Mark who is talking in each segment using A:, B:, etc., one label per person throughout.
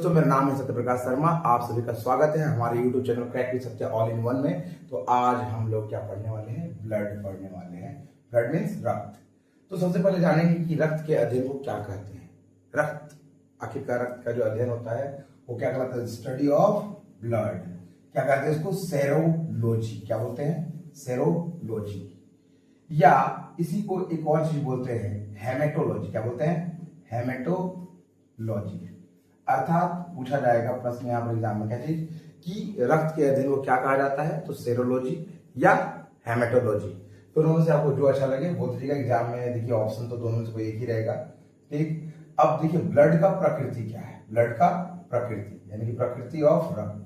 A: दोस्तों, मेरा नाम है सत्यप्रकाश शर्मा। आप सभी का स्वागत है हमारे YouTube चैनल क्रैक विद सत्य ऑल इन वन में। तो आज हम लोग क्या पढ़ने वाले हैं? ब्लड पढ़ने वाले हैं। ब्लड मीन्स रक्त। तो सबसे पहले जानेंगे कि रक्त के अध्ययन को क्या कहते हैं। रक्त, आखिरकार रक्त का जो अध्ययन होता है वो क्या कहलाता है? Study of blood. क्या कहते हैं इसको? सेरोलॉजी। क्या बोलते हैं? सेरोलॉजी। या इसी को एक और चीज बोलते हैं, हेमेटोलॉजी। क्या बोलते हैं? हेमेटोलॉजी। अर्थात पूछा जाएगा प्रश्न यहाँ पर एग्जाम में क्या चीज कि रक्त के अध्ययन को क्या कहा जाता है? तो सेरोलॉजी या हेमेटोलॉजी। तो दोनों से आपको जो अच्छा लगे वो दीजिएगा। एग्जाम में देखिए ऑप्शन तो दोनों में से कोई एक ही रहेगा। ठीक, अब देखिए ब्लड का प्रकृति क्या है? ब्लड का प्रकृति यानी कि प्रकृति ऑफ रक्त,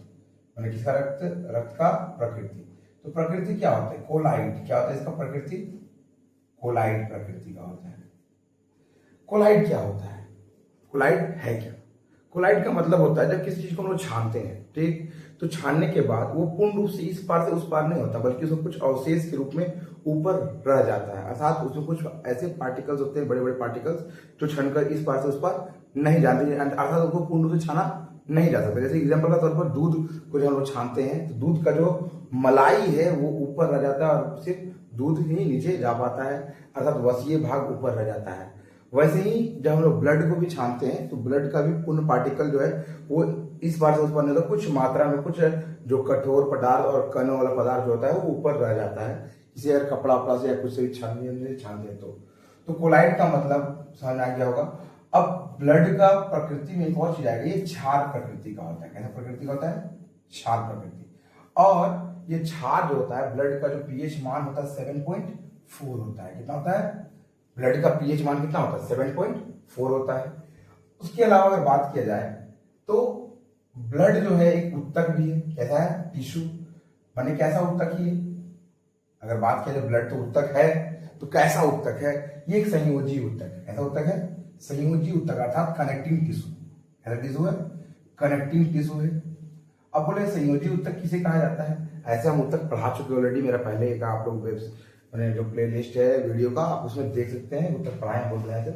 A: यानी किसका? रक्त का प्रकृति। तो प्रकृति क्या होता है? कोलाइड। क्या होता है इसका प्रकृति? कोलाइड प्रकृति का होता है। कोलाइड क्या होता है? कोलाइड है क्या? कोलाइड का मतलब होता है जब किसी चीज को हम लोग छानते हैं, ठीक, तो छानने के बाद वो पूर्ण रूप से इस पार से उस पार नहीं होता, बल्कि उसमें कुछ अवशेष के रूप में ऊपर रह जाता है। अर्थात उसमें कुछ ऐसे पार्टिकल्स होते हैं, बड़े बड़े पार्टिकल्स, जो छनकर इस पार से उस पार नहीं जाते, अर्थात उसको पूर्ण रूप से छाना नहीं जा सकता। जैसे एग्जाम्पल के तौर पर दूध को जब हम लोग छानते हैं तो दूध का जो मलाई है वो ऊपर रह जाता है और सिर्फ दूध ही नीचे जा पाता है, अर्थात वसीय भाग ऊपर रह जाता है। वैसे ही जब हम लोग ब्लड को भी छानते हैं तो ब्लड का भी पूर्ण पार्टिकल जो है वो इस बार से उस बार नहीं होता, कुछ मात्रा में कुछ जो कठोर पदार्थ और कणों वाला पदार्थ जो होता है वो ऊपर रह जाता है। इसे अगर कपड़ा वपड़ा से या कुछ से भी छानते हैं तो कोलाइड का मतलब समझ आ गया होगा। अब ब्लड का प्रकृति में एक और चीज आएगी, ये क्षार प्रकृति का होता है। कैसा प्रकृति का होता है? क्षार प्रकृति। और ये क्षार जो होता है, ब्लड का जो पीएच मान होता है 7.4 होता है। कितना होता है? ब्लड का पीएच मान कितना होता है? 7.4 होता है। उसके अलावा अगर बात किया जाए तो ब्लड जो है एक उत्तक भी है। कैसा है? टिश्यू। माने कैसा उत्तक ही है? अगर बात किया जाए ब्लड तो उत्तक है, तो कैसा उत्तक है? ये एक संयोजी उत्तक है। कैसा उत्तक है? संयोजी उत्तक, अर्थात कनेक्टिंग टिश्यू। कैसा टिश्यू है? कनेक्टिंग टिश्यू है। अब बोले संयोजी उत्तक किसे कहा जाता है? ऐसे हम उत्तक पढ़ा चुके ऑलरेडी। मेरा पहले एक आप लोग मैंने जो प्लेलिस्ट है वीडियो का, आप उसमें देख सकते हैं, उत्तक पढ़ाए बोल रहे थे।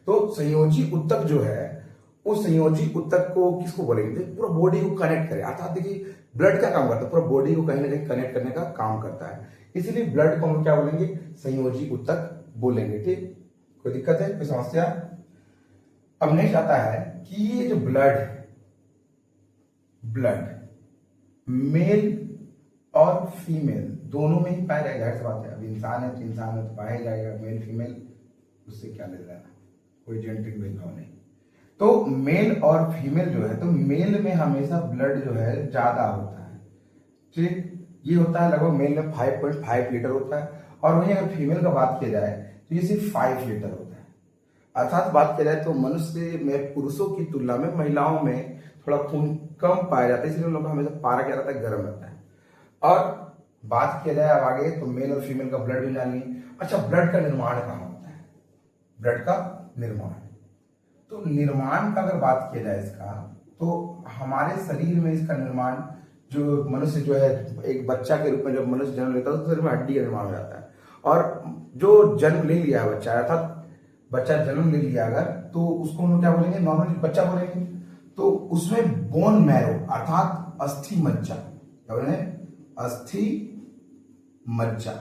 A: तो संयोजी उत्तक जो है, उस संयोजी उत्तक को किसको बोलेंगे? पूरा बॉडी को कनेक्ट करे। अर्थात देखिए ब्लड क्या काम करता है? पूरा बॉडी को कहीं ना कहीं कनेक्ट करने का काम करता है। इसीलिए ब्लड को हम क्या बोलेंगे? संयोजी उत्तक बोलेंगे। ठीक, कोई दिक्कत है? कोई समस्या? अब नेक्स्ट आता है कि ये जो ब्लड है, ब्लड मेल और फीमेल दोनों में ही पाया जाएगा। जाहिर सी बात है, अब इंसान है तो इंसान में तो पाया जाएगा, मेल फीमेल उससे क्या ले लेना, कोई जेनेटिक भेदभाव नहीं। तो मेल और फीमेल जो है, तो मेल में हमेशा ब्लड जो है ज्यादा होता है। ठीक, ये होता है लगभग मेल में 5.5 लीटर होता है, और वहीं अगर फीमेल का बात किया जाए तो ये सिर्फ 5 लीटर होता है। अर्थात बात किया जाए तो मनुष्य में पुरुषों की तुलना में महिलाओं में थोड़ा खून कम पाया जाता है, इसलिए उन लोगों का हमेशा पारा क्या रहता है? गर्म रहता है। और बात किया जाए अब आगे तो मेल और फीमेल का ब्लड भी जान ली। अच्छा, ब्लड का निर्माण कहाँ होता है? ब्लड का निर्माण, तो निर्माण का अगर बात किया जाए इसका, तो हमारे शरीर में इसका निर्माण, जो मनुष्य जो है एक बच्चा के रूप में जब मनुष्य जन्म लेता है तो शरीर में हड्डी का निर्माण हो जाता है। और जो जन्म ले लिया है बच्चा, अर्थात बच्चा जन्म ले लिया अगर, तो उसको हम लोग क्या बोलेंगे? नॉर्मली बच्चा बोलेंगे। तो उसमें बोन मैरो अर्थात अस्थि मज्जा, क्या बोले? अस्थि मज्जा,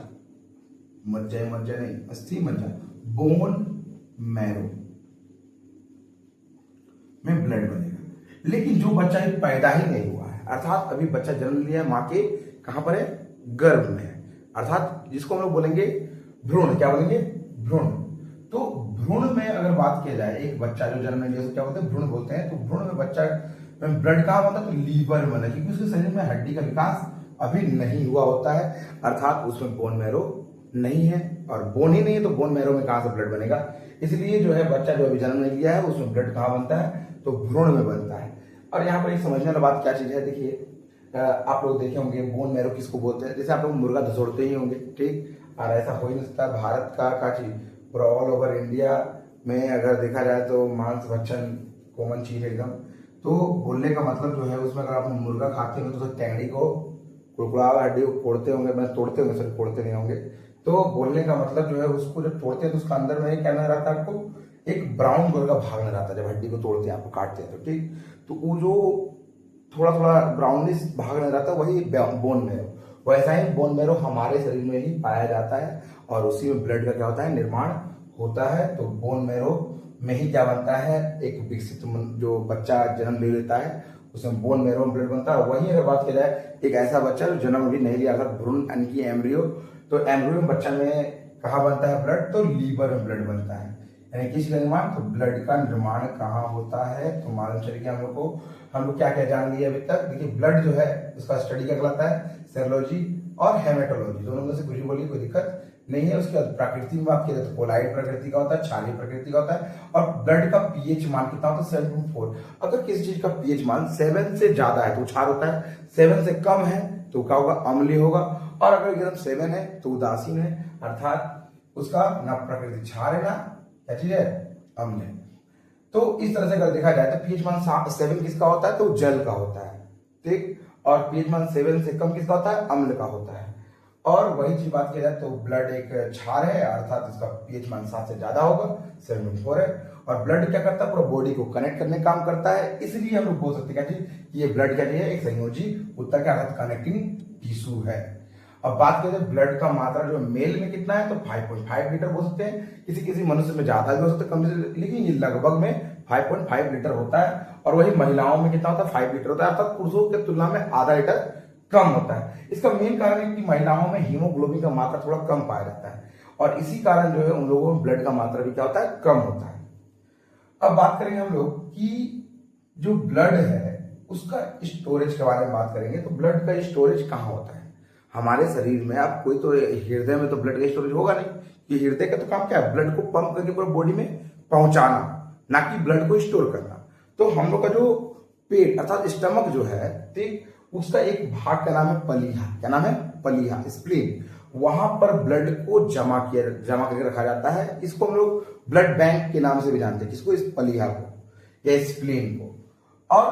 A: मज्जा मज्जा नहीं, अस्थि मज्जा, बोन मैरो में ब्लड बनेगा। लेकिन जो बच्चा पैदा ही नहीं हुआ है, अर्थात अभी बच्चा जन्म लिया है, माँ के कहां पर है? गर्भ में है, अर्थात जिसको हम लोग बोलेंगे भ्रूण। क्या बोलेंगे? भ्रूण। तो भ्रूण में अगर बात किया जाए, एक बच्चा जो जन्म लिया क्या बोलते हैं? भ्रूण बोलते हैं। तो भ्रूण में बच्चा में ब्लड कहां बनता है? तो लीवर में, क्योंकि उसके शरीर में हड्डी का विकास अभी नहीं हुआ होता है, अर्थात उसमें बोन मैरो नहीं है। और बोन ही नहीं है तो बोन मैरो में कहां से ब्लड बनेगा? इसलिए जो है बच्चा जो अभी जन्म नहीं लिया है उसमें ब्लड कहां बनता है? तो भ्रूण में बनता है। और यहाँ पर एक समझने वाली बात क्या चीज है, देखिए आप लोग देखे होंगे बोन मैरो किसको बोलते हैं? जैसे आप लोग मुर्गा धसोड़ते ही होंगे, ठीक, और ऐसा हो ही नहीं सकता। भारत का चीज पूरा ऑल ओवर इंडिया में अगर देखा जाए तो मांस भक्षण कॉमन चीज है एकदम। तो बोलने का मतलब जो है उसमें अगर आप मुर्गा खाते होंगे तो टैंगड़ी को, कुड़कुड़ा हड्डी को फोड़ते होंगे, मैं तोड़ते होंगे, सर फोड़ते नहीं होंगे। तो बोलने का मतलब जो है उसको जब तोड़ते हैं तो उसका अंदर में क्या रहता है? आपको एक ब्राउन कलर का भाग नजर आता है जब हड्डी को तोड़ते हैं, आपको काटते हैं तो ठीक। तो वो जो थोड़ा थोड़ा ब्राउनिश भाग नजर आता है वही बोन मैरो। वैसा ही बोन मैरो हमारे शरीर में ही पाया जाता है और उसी में ब्लड का क्या होता है, निर्माण होता है। तो बोन मैरो में ही क्या बनता है, एक विकसित जो बच्चा जन्म ले लेता है उसमें बोन मैरो में ब्लड बनता है। वहीं अगर बात की जाए एक ऐसा बच्चा जो जन्म भी नहीं लिया था, भ्रूण यानी कि एम्ब्रियो, तो एम्ब्रियो में बच्चा में कहाँ बनता है ब्लड, तो लीवर में ब्लड बनता है। यानी किस का निर्माण, तो ब्लड का निर्माण कहाँ होता है, तो मालूम चलिए हम लोग क्या क्या जान लिए अभी तक। देखिए ब्लड जो है उसका स्टडी क्या कहलाता है, सेरोलॉजी और हेमेटोलॉजी, दोनों में से कुछ भी बोलिए कोई दिक्कत नहीं है। उसके बाद प्रकृति में बात की जाए तो कोलाइड प्रकृति का होता है, क्षारीय प्रकृति का होता है। और ब्लड का पीएच मान कितना होता है, 7.4। अगर किसी चीज का पीएच मान 7 से ज्यादा है तो क्षार होता है, 7 से कम है तो क्या होगा, अम्लीय होगा। और अगर एकदम 7 है तो उदासीन है, अर्थात उसका ना प्रकृति क्षार है ना क्या चीज है, अम्ल है। तो इस तरह से अगर देखा जाए तो पीएच मान 7 किसका होता है, तो जल का होता है, ठीक। और पीएच मान 7 से कम किसका होता है, अम्ल का होता है। और वही चीज बात की जाए तो ब्लड एक क्षार है, अर्थात इसका पीएच मान 7 से ज्यादा होगा, 7.4 है। और ब्लड क्या करता है, पूरा बॉडी को कनेक्ट करने का काम करता है। इसलिए हम लोग बोल सकते हैं क्या चीज, ये ब्लड क्या चीज है, एक संयोजी ऊतक है, अर्थात कनेक्टिंग टिश्यू है। अब बात करें ब्लड का मात्रा जो मेल में कितना है, तो 5.5 लीटर बोल सकते हैं। किसी किसी मनुष्य में ज्यादा भी हो सकता है, कम से, लेकिन ये लगभग में 5.5 लीटर होता है। और वही महिलाओं में कितना होता है, 5 लीटर होता है, अर्थात पुरुषों की तुलना में आधा लीटर कम होता है। इसका मेन कारण है कि महिलाओं में हीमोग्लोबिन का मात्रा थोड़ा कम पाया जाता है और इसी कारण जो है उन लोगों में ब्लड का मात्रा भी क्या होता है, कम होता है। अब बात करेंगे हम लोग कि जो ब्लड है उसका स्टोरेज के बारे में बात करेंगे। तो ब्लड का स्टोरेज कहाँ होता है हमारे शरीर में। अब कोई तो हृदय में तो ब्लड का स्टोरेज होगा नहीं, कि हृदय का तो काम क्या है, ब्लड को पंप करके पूरा बॉडी में पहुंचाना, ना कि ब्लड को स्टोर करना। तो हम लोग का जो पेट अर्थात स्टमक जो है, ठीक, उसका एक भाग का नाम है पलीहा। क्या नाम है, पलीहा, स्प्लीन। वहां पर ब्लड को जमा करके रखा जाता है। इसको हम लोग ब्लड बैंक के नाम से भी जानते हैं, किसको, इस पलीहा को या स्प्लीन को। और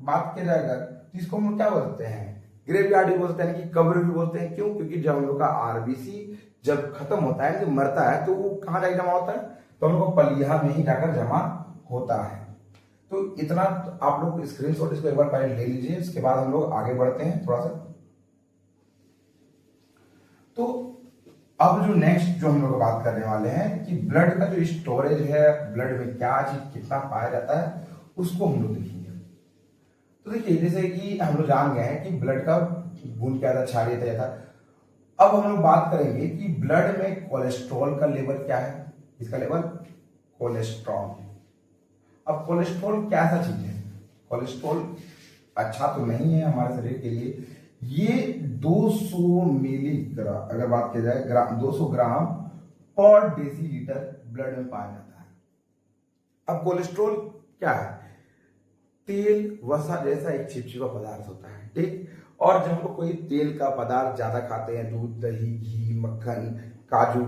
A: बात किया जाएगा तो इसको हम लोग क्या बोलते हैं, ग्रेवयार्ड भी बोलते हैं, कि कब्र भी बोलते हैं। क्यों, क्योंकि जब हम लोग का आरबीसी जब खत्म होता है, जब मरता है, तो वो कहाँ जाकर जमा होता है, तो हम लोग को पलीहा में ही जाकर जमा होता है। तो इतना आप लोग स्क्रीनशॉट इसको एक बार पहले ले लीजिए, इसके बाद हम लोग आगे बढ़ते हैं थोड़ा सा। तो अब जो नेक्स्ट जो हम लोग बात करने वाले हैं कि ब्लड का जो स्टोरेज है, ब्लड में क्या चीज कितना पाया जाता है, उसको हम लोग देखेंगे। तो देखिए जैसे कि हम लोग जान गए हैं कि ब्लड का गुण क्या था, क्षारीय था, था। अब हम लोग बात करेंगे कि ब्लड में कोलेस्ट्रॉल का लेवल क्या है, इसका लेवल कोलेस्ट्रॉल। अब कोलेस्ट्रॉल कैसा चीज है, कोलेस्ट्रॉल अच्छा तो नहीं है हमारे शरीर के लिए। ये 200 मिलीग्राम अगर बात की जाए, 200 ग्राम पर डेसीलीटर ब्लड में पाया जाता है। अब कोलेस्ट्रॉल क्या है, तेल वसा जैसा एक चिपचिपा पदार्थ होता है, ठीक। और जब हम लोग कोई तेल का पदार्थ ज्यादा खाते हैं, दूध, दही, घी, मक्खन, काजू,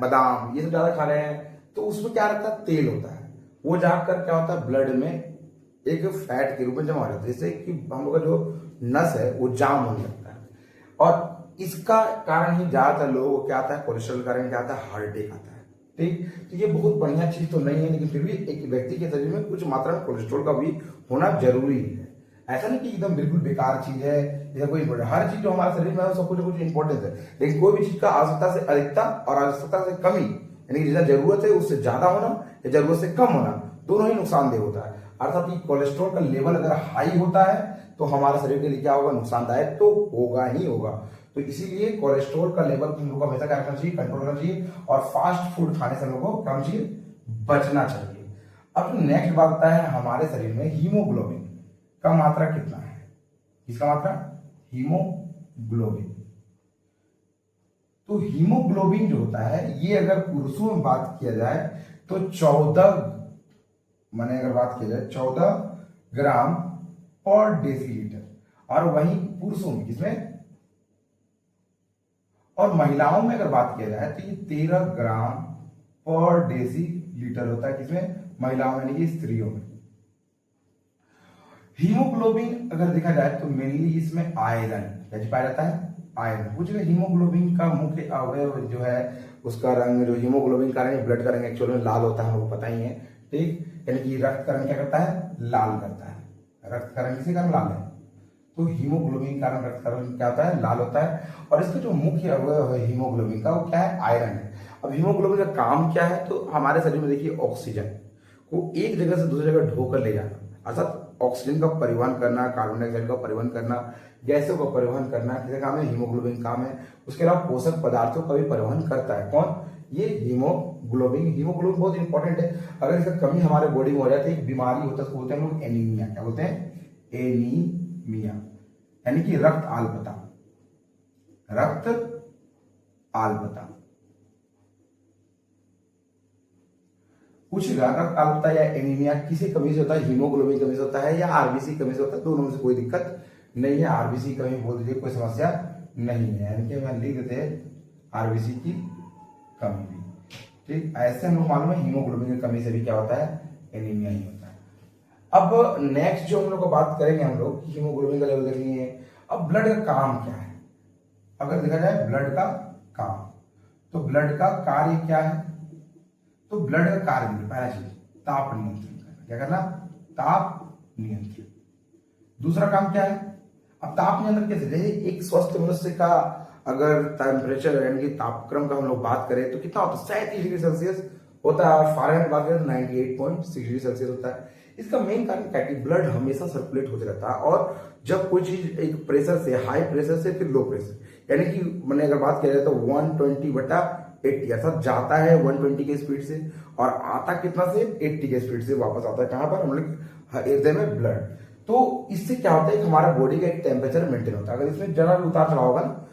A: बादाम, ये सब ज्यादा खा रहे हैं, तो उसमें क्या रहता है, तेल होता है। वो जाकर क्या होता है, ब्लड में एक फैट के रूप में जमा हो जाता है, जैसे कि हम लोग का जो नस है वो जाम होने लगता है। और इसका कारण ही ज्यादातर लोगों को क्या आता है, कोलेस्ट्रॉल कारण क्या आता है, हार्ट अटैक आता है, ठीक। तो ये बहुत बढ़िया चीज तो नहीं है, लेकिन फिर भी एक व्यक्ति के शरीर में कुछ मात्रा में कोलेस्ट्रॉल का भी होना जरूरी है। ऐसा नहीं कि एकदम बिल्कुल बेकार चीज है या कोई इंपॉर्टेंट, हर चीज जो हमारे शरीर में है सब कुछ इंपॉर्टेंट है, लेकिन कोई भी चीज का आवश्यकता से अधिकता और आवश्यकता से कमी, यानी जितना जरूरत है उससे ज्यादा होना या जरूरत से कम होना, दोनों ही नुकसानदेह होता है। अर्थात कि कोलेस्ट्रॉल का लेवल अगर हाई होता है तो हमारे शरीर के लिए क्या होगा, नुकसानदायक तो होगा ही होगा। तो इसीलिए कोलेस्ट्रॉल का लेवल हम लोग को हमेशा क्या रखना चाहिए, कंट्रोल करना चाहिए। और फास्ट फूड खाने से हम लोग को क्या होना चाहिए, बचना चाहिए। अब जो नेक्स्ट बात आता है, हमारे शरीर में हीमोग्लोबिन का मात्रा कितना है, किसका मात्रा, हीमोग्लोबिन। तो हीमोग्लोबिन जो होता है ये अगर पुरुषों में बात किया जाए तो 14 मैंने अगर बात की जाए 14 ग्राम पर डेसीलीटर, और वहीं पुरुषों में किसमें, और महिलाओं में अगर बात किया जाए तो ये 13 ग्राम पर डेसीलीटर होता है, किसमें, महिलाओं में, यानी कि स्त्रियों में। हीमोग्लोबिन अगर देखा जाए तो मेनली इसमें आयरन क्या पाया जाता है, आयरन। पूछेगा हीमोग्लोबिन का मुख्य अवयव जो है उसका रंग, जो हीमोग्लोबिन का रंग, ब्लड का रंग एक्चुअल में लाल होता है, हमको पता ही है, ठीक। यानी कि रक्त का रंग क्या करता है, लाल करता है। रक्त का रंग किसी का लाल है, तो हीमोग्लोबिन का रंग, रक्त का रंग क्या होता है, लाल होता है। और इसका जो मुख्य अवयव है हीमोग्लोबिन का वो क्या है, आयरन है। अब हीमोग्लोबिन का काम क्या है, तो हमारे शरीर में देखिए ऑक्सीजन को एक जगह से दूसरी जगह ढोकर ले जाना, अर्थात ऑक्सीजन का परिवहन करना, कार्बन डाइऑक्साइड का परिवहन करना, गैसों का परिवहन करना, किसका काम है, हीमोग्लोबिन काम है। उसके अलावा पोषक पदार्थों का भी परिवहन करता है कौन, ये हीमोग्लोबिन। हीमोग्लोबिन बहुत इंपॉर्टेंट है, अगर इसका कमी हमारे बॉडी में हो जाती है, एक बीमारी होता है, उसको बोलते हैं हम लोग एनीमिया। क्या बोलते हैं, एनीमिया, यानी कि रक्त आल्पता, रक्त आल्पता। पूछेगा रक्त आल्पता या एनीमिया किसी कमी से होता है, हीमोग्लोबिन कमी से होता है या आरबीसी कमी से होता है, दोनों में से कोई दिक्कत नहीं है। आरबीसी कमी बोल दीजिए, कोई समस्या नहीं है, यानी कि हम लिख देते हैं आरबीसी की कमी भी, ठीक। ऐसे हम लोग मालूम है हीमोग्लोबिन की कमी से भी क्या होता है, एनीमिया ही होता है। अब नेक्स्ट जो हम लोग को बात करेंगे हम लोग, हीमोग्लोबिन का लेवल देख लिए। अब ब्लड का काम क्या है, अगर देखा जाए ब्लड का काम, तो ब्लड का कार्य क्या है, तो ब्लड का कार्य पहला चीज ताप नियंत्रण करना। क्या करना, ताप नियंत्रण। दूसरा काम क्या है, अब ताप नियंत्रण कैसे, जैसे एक स्वस्थ मनुष्य का अगर टेम्परेचर यानी कि तापक्रम का हम लोग बात करें तो कितना होता है, 37 डिग्री सेल्सियस होता है, और फारेनहाइट बात करें तो 98.6 डिग्री सेल्सियस होता है। इसका मेन कारण क्या है कि ब्लड हमेशा सर्कुलेट होते रहता है, और जब कोई चीज एक प्रेशर से, हाई प्रेशर से फिर लो प्रेशर, यानी कि मैंने अगर बात किया जाए तो 120/80 अर्थात जाता है 120 के स्पीड से और आता कितना से, 80 के स्पीड से वापस आता है कहां पर, हम लोग हृदय में ब्लड। तो इससे क्या होता है कि हमारा बॉडी का एक टेम्परेचर मेंटेन होता है। अगर इसमें जरा भी उतार चढ़ाव होगा ना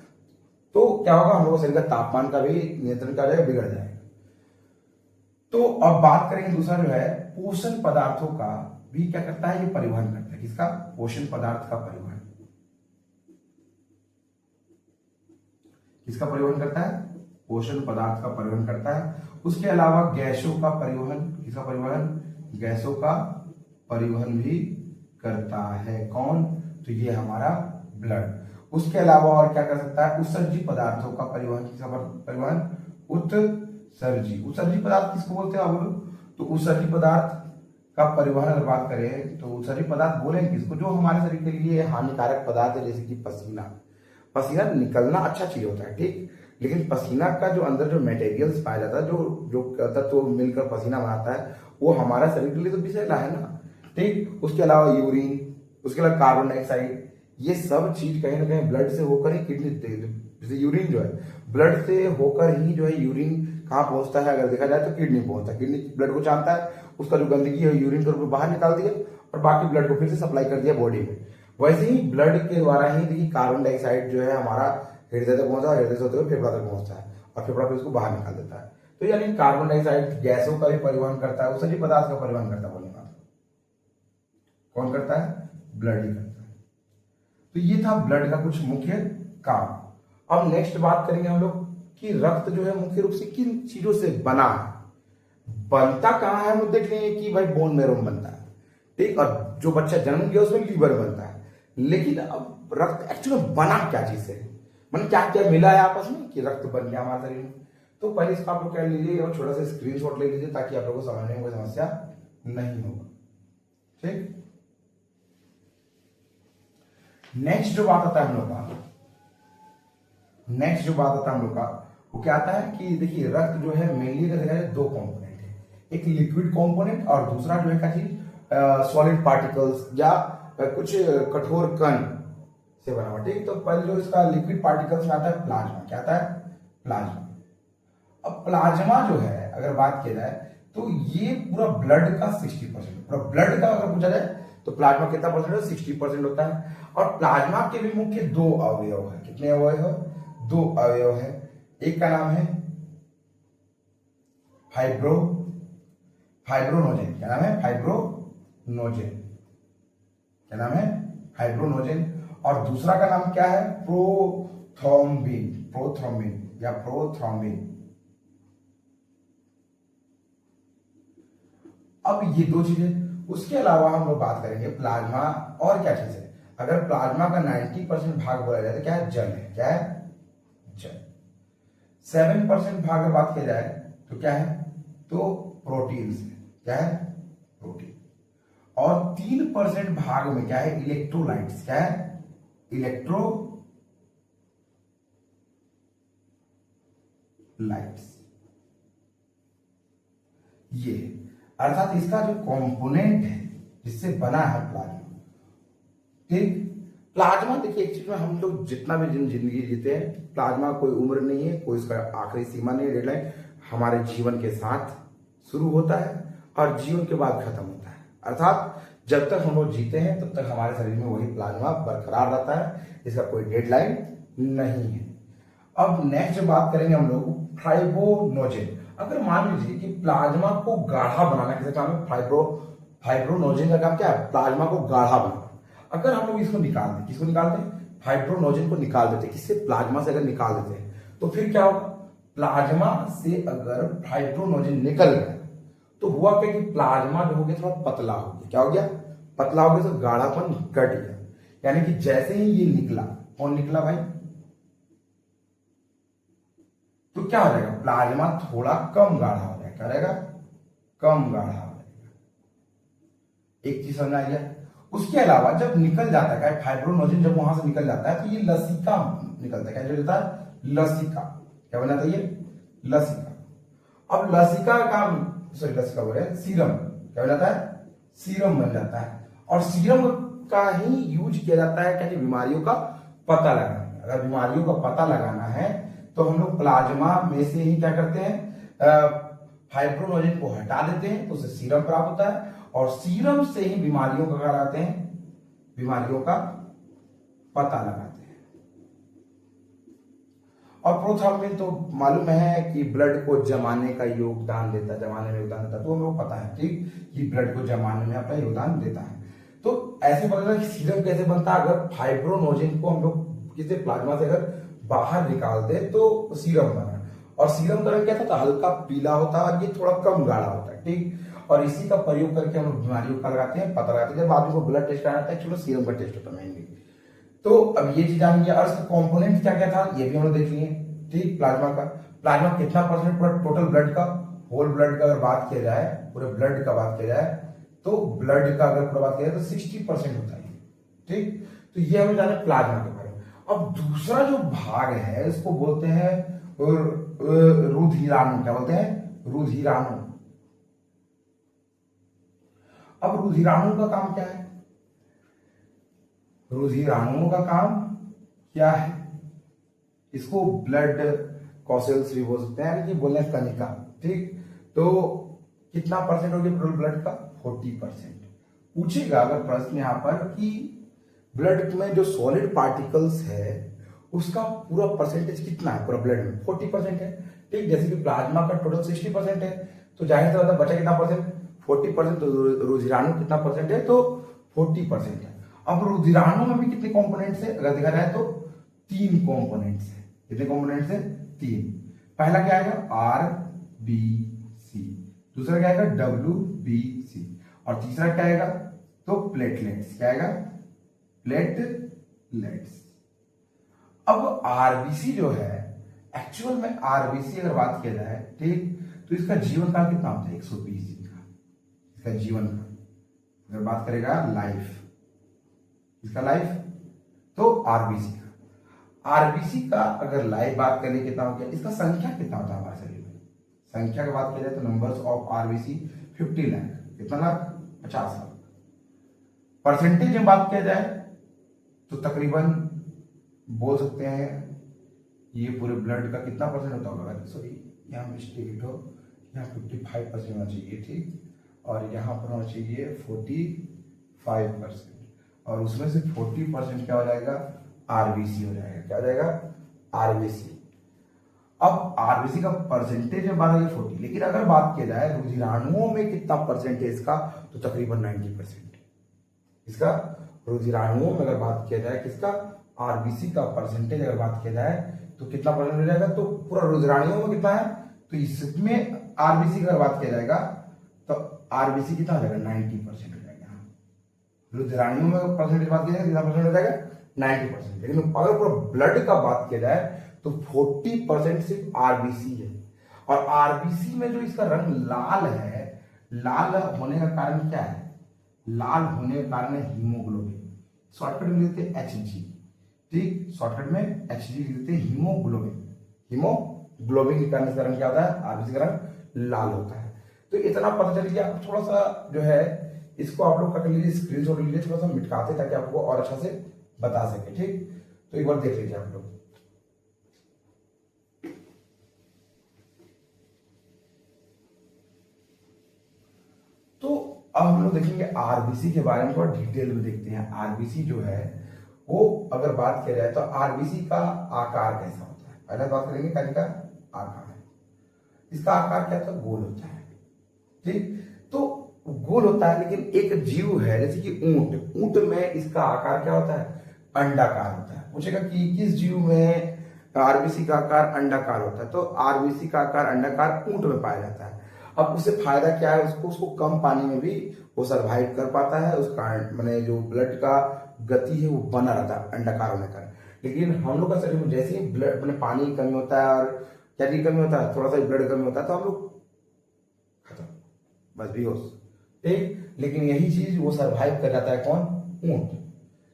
A: तो क्या होगा, हम लोग शरीर का तापमान का भी नियंत्रण क्या जाएगा, बिगड़ जाएगा। तो अब बात करेंगे दूसरा जो है पोषण पदार्थों का भी क्या करता है, ये परिवहन करता है, किसका, पोषण पदार्थ का परिवहन। किसका परिवहन करता है, पोषण पदार्थ का परिवहन करता है। उसके अलावा गैसों का परिवहन, किसका परिवहन, गैसों का परिवहन भी करता है कौन, तो ये हमारा ब्लड। उसके अलावा और क्या कर सकता है, उत्सर्जी पदार्थों का परिवहन, किसका परिवहन, उत्सर्जी। उत्सर्जी पदार्थ किसको बोलते हैं आप बोलो, तो उत्सर्जी पदार्थ का परिवहन अगर बात करें तो उत्सर्जी पदार्थ बोलेंगे किसको, जो हमारे शरीर के लिए हानिकारक पदार्थ है, जैसे कि पसीना। पसीना निकलना अच्छा चीज होता है, ठीक, लेकिन पसीना का जो अंदर जो मटेरियल्स पाया जाता है, जो जो तत्व मिलकर पसीना बनाता है, वो हमारा शरीर के लिए तो विषैला है ना, ठीक। उसके अलावा यूरिन, उसके अलावा कार्बन डाइऑक्साइड, ये सब चीज कहीं ना कहीं ब्लड से होकर ही किडनी, जैसे यूरिन जो है ब्लड से होकर ही जो है यूरिन कहाँ पहुंचता है, अगर देखा जाए तो किडनी पहुंचता है। किडनी ब्लड को जानता है, उसका जो गंदगी है यूरिन के रूप में बाहर निकाल दिया और बाकी ब्लड को फिर से सप्लाई कर दिया बॉडी में। वैसे ही ब्लड के द्वारा ही देखिए कार्बन डाइऑक्साइड जो है हमारा हृदय तक पहुंचा, हृदय से होते हुए फेफड़ा तक पहुंचता है और फेफड़ा फिर उसको बाहर निकाल देता है। तो यानी कार्बन डाइऑक्साइड गैसों का भी परिवहन करता है, उत्सर्जी पदार्थ का परिवहन करता है, बोलेगा कौन करता है, ब्लड ही करता है। तो ये था ब्लड का कुछ मुख्य काम। अब नेक्स्ट बात करेंगे हम लोग कि रक्त जो है मुख्य रूप से किन चीजों से बना है, बनता कहां है, हम देख लेंगे कि भाई बोन मैरो में बनता है, ठीक, और जो बच्चा जन्म किया उसमें लीवर बनता है। लेकिन अब रक्त एक्चुअली बना क्या चीज से, मतलब क्या क्या मिला है आपस में कि रक्त बन गया हमारे शरीर में। तो पहले इसका आप लोग कह लीजिए और छोटा सा स्क्रीनशॉट ले लीजिए ताकि आप लोगों को समझने में कोई समस्या नहीं होगा, ठीक। नेक्स्ट जो बात आता है हम लोग का, नेक्स्ट जो बात आता है हम लोग का वो क्या आता है कि देखिए रक्त जो है मेनली देखा जाए दो कंपोनेंट है, एक लिक्विड कंपोनेंट और दूसरा जो है क्या चीज, सॉलिड पार्टिकल्स या कुछ कठोर कण से बना हुआ, ठीक। तो पहले जो इसका लिक्विड पार्टिकल्स में आता है प्लाज्मा, क्या आता है, प्लाज्मा। अब प्लाज्मा जो है अगर बात की जाए तो ये पूरा ब्लड का 60%, पूरा ब्लड का अगर पूछा जाए तो प्लाज्मा कितना परसेंट है, 60% होता है। और प्लाज्मा के भी मुख्य दो अवयव है, कितने अवयव है, दो अवयव है। एक का नाम है फाइब्रोनोजेन, क्या नाम है, फाइब्रोनोजेन, क्या नाम है, फाइब्रोनोजेन। और दूसरा का नाम क्या है, प्रोथ्रोम्बिन, प्रोथ्रोम्बिन या प्रोथ्रोम्बिन। अब ये दो चीजें, उसके अलावा हम लोग बात करेंगे प्लाज्मा और क्या चीज है, अगर प्लाज्मा का 90% भाग बोला जाए तो क्या है, जल है। क्या है, जल। 7% भाग अगर बात की जाए तो क्या है, तो प्रोटीन्स है। क्या है, प्रोटीन। और 3% भाग में क्या है, इलेक्ट्रोलाइट्स। क्या है, इलेक्ट्रोलाइट्स। ये अर्थात इसका जो कंपोनेंट है जिससे बना है प्लाज्मा, ठीक। प्लाज्मा देखिए, एक चीज में हम लोग जितना भी जिंदगी जीते हैं, प्लाज्मा कोई उम्र नहीं है, कोई इसका आखिरी सीमा नहीं है, डेडलाइन। हमारे जीवन के साथ शुरू होता है और जीवन के बाद खत्म होता है। अर्थात जब तक हम लोग जीते हैं तब तक हमारे शरीर में वही प्लाज्मा बरकरार रहता है, इसका कोई डेडलाइन नहीं है। अब नेक्स्ट बात करेंगे हम लोग फाइब्रोनोजेन। अगर मान लीजिए कि प्लाज्मा को गाढ़ा बनाना, किसे काम है, फाइब्रोनोजेन का काम क्या है, प्लाज्मा को गाढ़ा बनाना। अगर हम लोग इसको निकाल दें, किसको निकाल दें, फाइब्रोनोजेन को निकाल देते, किससे, प्लाज्मा से अगर निकाल देते हैं तो फिर क्या होगा, प्लाज्मा से अगर फाइब्रोनोजेन निकल गया तो हुआ क्या कि प्लाज्मा जो हो गया थोड़ा पतला हो गया। क्या हो गया, पतला हो गया, तो गाढ़ापन घट गया। यानी कि जैसे ही ये निकला, कौन निकला भाई, तो क्या हो जाएगा, प्लाज्मा थोड़ा कम गाढ़ा हो जाएगा। क्या रहेगा, कम गाढ़ा हो जाएगा। एक चीज समझ आ गया। उसके अलावा जब निकल जाता है फाइब्रोनोजेन, जब वहां से निकल जाता है तो ये लसिका निकलता है। क्या निकलता है, लसिका। क्या बनाता है ये, लसिका। अब लसिका का, सॉरी लसिका बोल रहे हैं, सीरम। क्या हो जाता है, सीरम बन जाता है। और सीरम का ही यूज किया जाता है क्या, बीमारियों का पता लगाना। अगर बीमारियों का पता लगाना है तो हम लोग प्लाज्मा में से ही क्या करते हैं, फाइब्रोनोजेन को हटा देते हैं, तो उससे सीरम प्राप्त होता है। और सीरम से ही बीमारियों का क्या लगाते हैं, बीमारियों का पता लगाते हैं। और प्रोथ्राम्बिन तो मालूम है कि ब्लड को जमाने का योगदान देता है, जमाने में योगदान देता है, तो हम लोग पता है ठीक, कि ब्लड को जमाने में अपना योगदान देता है। तो ऐसे पता चला कि सीरम कैसे बनता है, अगर फाइब्रोनोजेन को हम लोग किसी प्लाज्मा से अगर बाहर निकाल दे तो सीरम बना। और सीरम का रंग क्या था, हल्का पीला होता है और ये थोड़ा कम गाढ़ा होता है, ठीक। और इसी का प्रयोग करके हम लोग बीमारियों का लगाते हैं, पता लगाते हैं। जब आदमी को ब्लड टेस्ट कराना है, चलो सीरम का टेस्ट होता है मेनली। तो अब ये चीज जान लिया। और इसका कॉम्पोनेंट क्या क्या था ये भी हम लोग देख लिए, ठीक। प्लाज्मा का, प्लाज्मा कितना परसेंट पूरा टोटल ब्लड का, होल ब्लड का अगर बात किया जाए, पूरे ब्लड का बात किया जाए, तो ब्लड का अगर पूरा बात किया जाए तो 60% होता है, ठीक। तो ये हमें जाना प्लाज्मा के बारे में। अब दूसरा जो भाग है इसको बोलते हैं रुधिराणु। क्या बोलते हैं, रुधिराणु। अब रुधिराणु का काम क्या है, रुधिराणुओं का काम क्या है, इसको ब्लड कॉसेल्स भी बोल सकते हैं, कि बोलते हैं कनिका, ठीक। तो कितना परसेंट हो गया टोटल ब्लड का, 40%। पूछेगा अगर प्रश्न यहां पर कि ब्लड में जो सॉलिड पार्टिकल्स है उसका पूरा परसेंटेज कितना है, पूरा ब्लड में 40% है, ठीक। जैसे कि प्लाज्मा का टोटल 60% है, तो जाहिर सी बात है बचा कितना परसेंट, 40%। तो रुधिराणु कितना परसेंट है, तो 40% है। अब रुधिराणु में भी कितने कंपोनेंट्स है, अगर देखा जाए तो 3 कंपोनेंट्स है। कितने कंपोनेंट्स है, 3। पहला क्या आएगा, RBC, दूसरा क्या आएगा, WBC, और तीसरा क्या आएगा, तो प्लेटलेट्स। क्या आएगा, प्लेटलेट्स। अब आरबीसी जो है, एक्चुअल में आरबीसी अगर बात किया जाए, ठीक, तो इसका जीवन काल कितना होता है, 120 दिन का इसका जीवन काल। अगर बात करेगा लाइफ, इसका लाइफ, तो आरबीसी का अगर लाइफ बात करें कितना हो गया, इसका संख्या कितना होता है हमारे शरीर में, संख्या की बात की जाए तो नंबर्स ऑफ आरबीसी 50 लाख। कितना लाख, 50 लाख। परसेंटेज में बात किया जाए तो तकरीबन बोल सकते हैं ये पूरे ब्लड का कितना परसेंट होता होगा, सॉरी यहाँ मिस्टेक हो, यहाँ 55% होना चाहिए, ठीक। और यहाँ पर होना चाहिए 45%, और उसमें से 40% क्या हो जाएगा, आरबीसी हो जाएगा। क्या हो जाएगा, आरबीसी। अब आरबीसी का परसेंटेज में बात है 40, लेकिन अगर बात किया जाए रुधिराणुओं में कितना परसेंटेज का, तो तकरीबन 90%। इसका रुधिराणुओं में अगर बात किया जाए, किसका, आरबीसी का परसेंटेज अगर बात किया जाए तो कितना परसेंट हो जाएगा, तो पूरा रुधिराणुओं में कितना है, तो इसमें आरबीसी की अगर बात किया जाएगा तो आरबीसी कितना हो जाएगा, 90% हो जाएगा। लुधियानियों में परसेंटेज बात की जाए कितना परसेंट हो जाएगा 90%। लेकिन अगर पूरा ब्लड का बात किया जाए तो 40% सिर्फ आरबीसी है। और आरबीसी में जो इसका रंग लाल है, लाल होने का कारण क्या है? लाल होने का कारण है हीमोग्लोबिन, शॉर्टकट में लिखते हैं एचजी। ठीक, शॉर्टकट में एचजी लिखते हैं हीमोग्लोबिन। हीमोग्लोबिन के कारण इसका रंग क्या होता है? आरबीसी का रंग लाल होता है। तो इतना पता चल गया। थोड़ा सा जो है इसको आप लोग कर लीजिए, स्क्रीनशॉट लीजिए, थोड़ा सा मिटकाते ताकि आपको और अच्छा से बता सके। ठीक, तो एक बार देख लीजिए आप लोग। तो अब हम लोग देखेंगे आरबीसी के बारे में, थोड़ा डिटेल में देखते हैं। आरबीसी जो है वो अगर बात किया जाए तो आरबीसी का आकार कैसा होता है? पहले बात करेंगे का आकार। इसका आकार क्या होता है? गोल होता है। ठीक, तो गोल होता है, लेकिन एक जीव है जैसे कि ऊंट, ऊंट में इसका आकार क्या होता है? अंडाकार होता है। पूछेगा कि किस जीव में आरबीसी का आकार अंडाकार होता है? तो आरबीसी का आकार अंडाकार ऊंट में पाया जाता है। अब उससे फायदा क्या है? उसको कम पानी में भी वो सर्वाइव कर पाता है, उसका मैंने जो ब्लड का गति है वो बना रहता है अंडाकार होने का। लेकिन हम लोग का शरीर में जैसे ही ब्लड मैंने पानी की कमी होता है और क्या की कमी होता है, थोड़ा सा ब्लड कमी होता है, तो हम लोग खत्म, बस बेहोश। ठीक, लेकिन यही चीज वो सर्वाइव कर जाता है। कौन? ऊंट।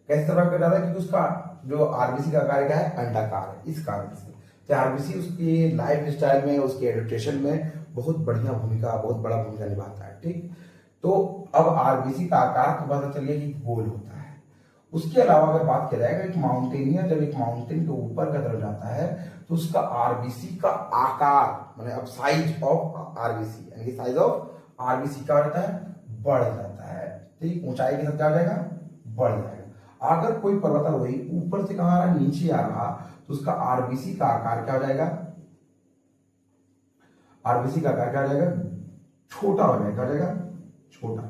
A: कैसे सर्वाइव कर जाता है? क्योंकि उसका जो आरबीसी का आकार क्या है? अंडाकार है। इस कारण से तो आरबीसी उसकी लाइफ स्टाइल में, उसके एडप्टेशन में बहुत बढ़िया भूमिका, बहुत बड़ा भूमिका निभाता है। ठीक, तो अब आरबीसी का आकार तो पता चलिए कि गोल होता है। उसके अलावा अगर बात किया जाएगा, एक माउंटेनियर जब एक माउंटेन के ऊपर का तरफ जाता है तो उसका आरबीसी का आकार मतलब अब साइज ऑफ आरबीसी यानी कि साइज ऑफ आरबीसी क्या रहता है? बढ़ जाता है। ठीक, ऊंचाई के साथ क्या हो जाएगा? बढ़ जाएगा। अगर कोई पर्वतारोही ऊपर से कहां आ रहा, नीचे आ रहा, तो उसका आरबीसी का आकार क्या हो जाएगा? आरबीसी का आकार क्या हो जाएगा? छोटा हो जाएगा। क्या हो जाएगा? छोटा।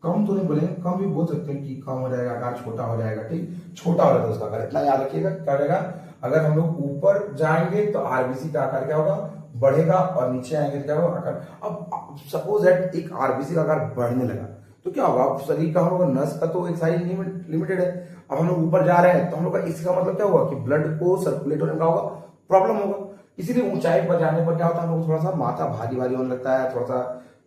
A: कम तो नहीं बोलेंगे, कम भी बोल सकते हैं कि कम हो जाएगा, आकार छोटा हो जाएगा। ठीक, छोटा हो जाता है उसका आकार, इतना याद रखिएगा। क्या हो जाएगा? अगर हम लोग ऊपर जाएंगे तो आरबीसी का आकार क्या होगा? बढ़ेगा, और नीचे आएंगे तो क्या होगा? आकार। अब सपोज दैट एक आरबीसी का आकार बढ़ने लगा तो क्या होगा? अब शरीर का हम लोग नस का तो एक साइज लिमिटेड है। अब हम लोग ऊपर जा रहे हैं तो हम लोग का इसका मतलब क्या होगा कि ब्लड को सर्कुलेट होने का होगा, प्रॉब्लम होगा। इसीलिए ऊंचाई पर जाने पर क्या होता है? हम लोग थोड़ा सा माथा भारी भारी होने लगता है, थोड़ा सा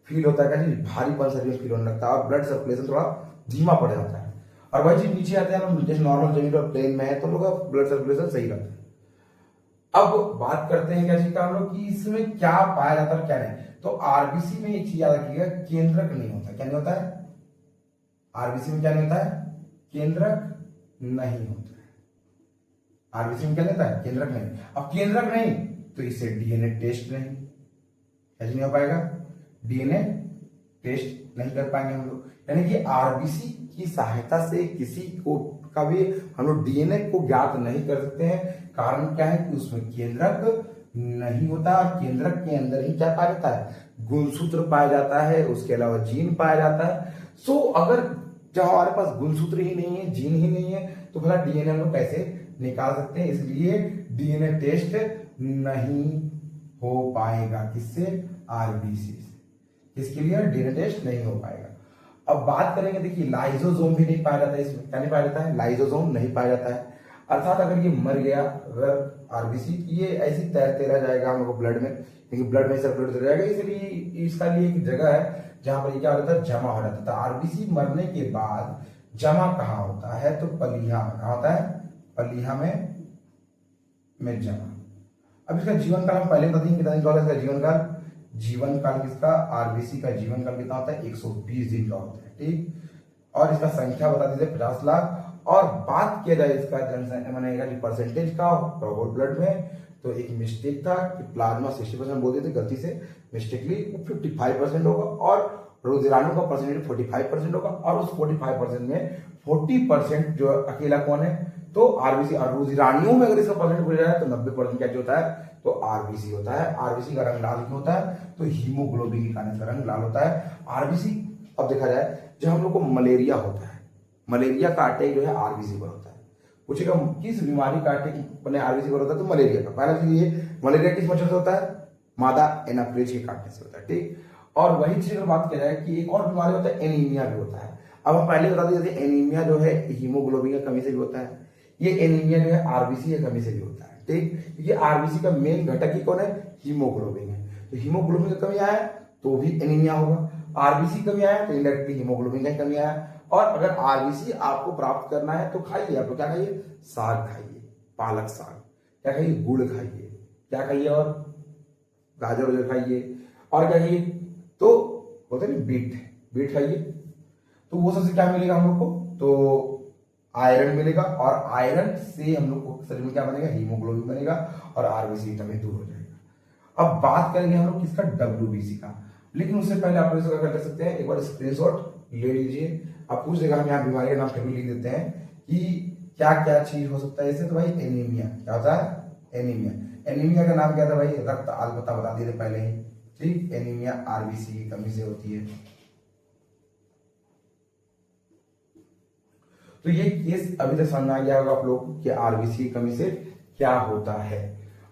A: फील होता है कि भारीपन शरीर फील होने लगता है और ब्लड सर्कुलेशन थोड़ा धीमा पड़ जाता है। और वही चीज नीचे आते हैं हम जैसे नॉर्मल जमीन पर प्लेन में है तो हम लोग का ब्लड सर्कुलेशन सही रहता है। अब बात करते हैं क्या चीज का हम लोग कि इसमें क्या पाया जाता है क्या नहीं। तो आरबीसी में एक चीज याद रखिएगा, केंद्रक नहीं होता। क्या नहीं होता है? आरबीसी में क्या नहीं होता है? केंद्रक नहीं होता है। आरबीसी में क्या नहीं होता है? केंद्रक नहीं। अब केंद्रक नहीं तो इससे डीएनए टेस्ट नहीं, कैसे नहीं हो पाएगा? डीएनए टेस्ट नहीं कर पाएंगे हम लोग। यानी कि आरबीसी की सहायता से किसी को का भी हम लोग डीएनए को ज्ञात नहीं कर सकते हैं। कारण क्या है? कि उसमें केंद्रक नहीं होता। केंद्रक के अंदर ही क्या पाया जाता है? गुणसूत्र पाया जाता है, उसके अलावा जीन पाया जाता है। सो अगर जब हमारे पास गुणसूत्र ही नहीं है, जीन ही नहीं है, तो भला डीएनए हम लोग कैसे निकाल सकते हैं? इसलिए डीएनए टेस्ट नहीं हो पाएगा। किससे? आरबीसी से। इसके लिए डीएनए टेस्ट नहीं हो पाएगा। अब बात करेंगे, देखिए लाइसोसोम भी नहीं पाया जाता है इसमें। क्या नहीं पाया जाता है? लाइसोसोम नहीं पाया जाता है। अर्थात अगर ये मर गया, अगर आरबीसी, ये ऐसी तैरते रह जाएगा हम लोग ब्लड में, क्योंकि ब्लड में सर्कुलेट हो जाएगा, इसलिए इसका लिए एक जगह है जहां पर ये क्या होता है? जमा हो जाता है। आरबीसी मरने के बाद जमा कहाँ होता है? तो पलीहा में। कहाँ होता है? पलीहा में जमा। अब इसका जीवन काल हम पहले बता देंगे कितना दिन का होता है इसका जीवन काल। जीवन काल किसका? आरबीसी का जीवन काल कितना होता है? 120 दिन का होता है। ठीक, और इसका संख्या बता दीजिए 50 लाख। और बात किया जाए इसका जनसंख्या परसेंटेज का होल ब्लड में, तो एक मिस्टेक था कि प्लाज्मा 60% बोल दिए थे गलती से, मिस्टेकली 55% होगा, और रुधिराणु का परसेंटेज 45% होगा। और उस 45% में 40% जो अकेला कौन है? तो आरबीसी। और रुधिराणुओं में अगर इसका परसेंट बोला जाए तो 90% क्या होता है? तो आरबीसी होता है। आरबीसी का रंग लाल क्यों होता है? तो हीमोग्लोबिन के कारण इसका रंग लाल होता है। आरबीसी अब देखा जाए जब हम लोग को मलेरिया होता है, मलेरिया का अटैक जो है आरबीसी पर होता है। पूछेगा किस बीमारी का अटैक बने आरबीसी पर होता है? तो मलेरिया का। पहला चीज ये, मलेरिया किस मच्छर से होता है? मादा एनाफ्रेज के काटने से होता है। ठीक, और वही चीज अगर बात किया जाए कि एक और बीमारी होता है एनीमिया भी होता है। अब हम पहले बता दें, जैसे एनीमिया जो है हीमोग्लोबिन की कमी से भी होता है, ये एनीमिया जो है आरबीसी की कमी से भी होता है, ठीक। क्योंकि आरबीसी का मेन घटक ही कौन है, हीमोग्लोबिन है। तो हीमोग्लोबिन की कमी आया तो भी एनीमिया होगा, आरबीसी कमी आया तो इनडायरेक्टली हीमोग्लोबिन का कमी आया। और अगर आरबीसी आपको प्राप्त करना है तो खाइए, आप क्या खाइए, साग खाइए, पालक साग, क्या खाइए, गुड़ खाइए, क्या खाइए, और गाजर वजर खाइए, और क्या खाइए, तो बोलते हैं बीट, बीट खाइए। तो वो सबसे क्या मिलेगा हम लोग को, तो आयरन मिलेगा, और आयरन से हम लोग को शरीर में क्या बनेगा, हीमोग्लोबिन बनेगा, और आरबीसी कमी दूर हो जाएगा। अब बात करेंगे हम लोग किसका, डब्ल्यूबीसी का। लेकिन उससे पहले आप लोग क्या कर सकते हैं, एक बार स्क्रीनशॉट ले लीजिए। आप पूछ देगा, हम यहाँ बीमारी का नाम फिर भी लिख देते हैं कि क्या क्या चीज हो सकता है इससे। तो भाई एनीमिया क्या होता है, एनीमिया, एनीमिया का नाम क्या था भाई, रक्त अल्पता बता दिए थे पहले ही, ठीक। एनीमिया आरबीसी की कमी से होती है। तो ये केस अभी तक समझ में आ गया होगा आप लोग कि आरबीसी की कमी से क्या होता है।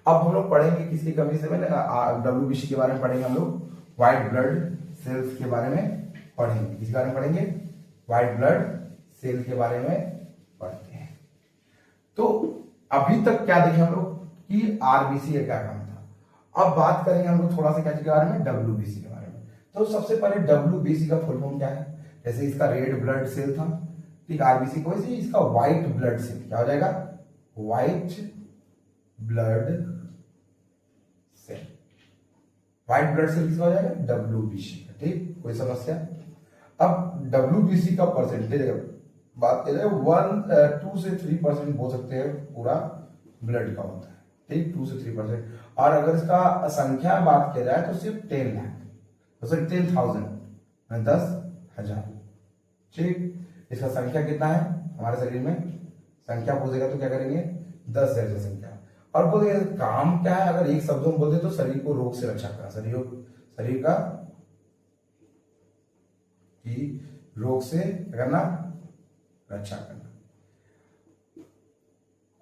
A: अब हम लोग पढ़ेंगे किसकी कमी से, डब्ल्यूबीसी के बारे में पढ़ेंगे हम लोग, व्हाइट ब्लड सेल्स के बारे में पढ़ेंगे। किसके बारे में पढ़ेंगे, व्हाइट ब्लड सेल के बारे में पढ़ते हैं। तो अभी तक क्या देखे हम लोग कि आरबीसी का क्या काम था। अब बात करेंगे हम लोग थोड़ा सा क्या के बारे में, डब्ल्यूबीसी के बारे में। तो सबसे पहले डब्ल्यूबीसी का फुल फॉर्म क्या है, जैसे इसका रेड ब्लड सेल था, ठीक, आरबीसी को, वैसे इसका व्हाइट ब्लड सेल क्या हो जाएगा, white blood cell, white blood cell किसका हो जाएगा, डब्ल्यूबीसी का, ठीक। कोई समस्या। अब डब्ल्यूबीसी का परसेंटेज अगर बात करें 2 से 3% बोल सकते हैं पूरा ब्लड का होता है, ठीक, 2 से 3%। और अगर इसका संख्या बात की जाए तो सिर्फ 10 लाख, तो सिर्फ 10,000, 10,000, ठीक। इसका संख्या कितना है हमारे शरीर में, संख्या पूछेगा तो क्या करेंगे, 10,000 की संख्या। और बोलेंगे काम क्या है, अगर एक शब्दों में बोलते तो शरीर को रोग से रक्षा करना, शरीर का कि रोग से करना, रक्षा करना।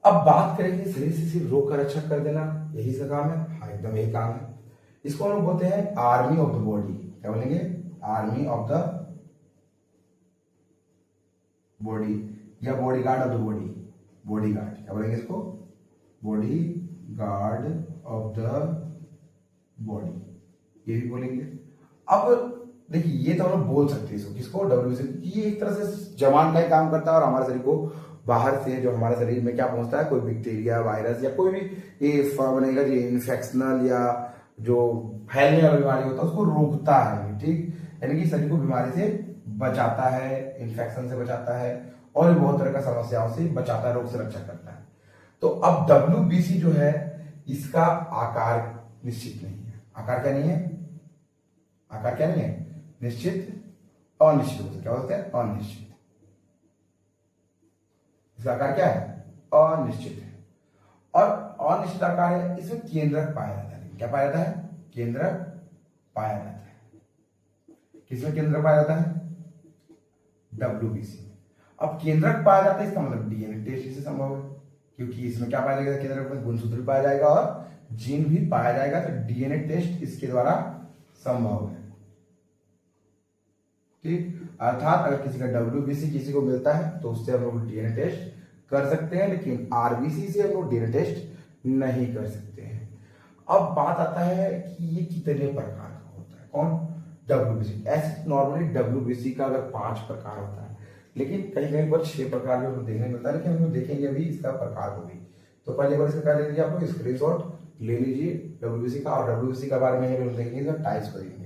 A: अब बात करेंगे शरीर से सिर्फ रोग का रक्षा कर देना, यही इसका काम है, हाँ एकदम यही काम है। इसको हम लोग बोलते हैं आर्मी ऑफ द बॉडी, क्या बोलेंगे, आर्मी ऑफ द बॉडी, या body guard of the body, body guard क्या बोलेंगे इसको, body guard of the body, ये भी बोलेंगे। अब देखिए ये तो हम लोग बोल सकते हैं इसको, किसको, डब्ल्यूबीसी। ये एक तरह से जवान का काम करता है, और हमारे शरीर को बाहर से जो हमारे शरीर में क्या पहुंचता है, कोई बैक्टीरिया, वायरस या कोई भी ये बनेगा जो इन्फेक्शनल या जो फैलने वाली बीमारी होता है उसको रोकता है, ठीक। यानी कि शरीर को बीमारी से बचाता है, इन्फेक्शन से बचाता है, और भी बहुत तरह का समस्याओं से बचाता है, रोग से रक्षा करता है। तो अब डब्ल्यूबीसी जो है इसका आकार निश्चित नहीं है, आकार क्या नहीं है, आकार क्या नहीं है, निश्चित, अनिश्चित हो सकता है, क्या होता है, अनिश्चित। इसका आकार क्या है, अनिश्चित है, और अनिश्चित आकार है। इसमें केंद्रक पाया जाता है, क्या पाया जाता है, केंद्रक पाया जाता है। किसमें केंद्रक पाया जाता है, डब्ल्यूबीसी। अब केंद्रक पाया जाता है इसका मतलब डीएनए टेस्ट से संभव है, क्योंकि इसमें क्या पाया जाएगा, केंद्रक में गुणसूत्र पाया जाएगा और जीन भी पाया जाएगा, तो डीएनए टेस्ट इसके द्वारा संभव है, ठीक। अर्थात अगर किसी का डब्ल्यूबीसी किसी को मिलता है तो उससे हम लोग डीएनए टेस्ट कर सकते हैं, लेकिन आरबीसी से हम लोग डीएनए टेस्ट नहीं कर सकते हैं। अब बात आता है कि ये कितने प्रकार का होता है, कौन, डब्ल्यूबीसी। ऐसे नॉर्मली डब्ल्यूबीसी का अगर 5 प्रकार होता है, लेकिन कहीं कहीं पर 6 प्रकार भी हमें देखने मिलता है, लेकिन हम लोग देखेंगे अभी इसका प्रकार को भी। तो पहले बार इसका क्या ले लीजिए, आप लोग स्क्रीनशॉट ले लीजिए डब्ल्यूबीसी का, और डब्ल्यूबीसी के बारे में हम देखेंगे टाइप्स को देखेंगे।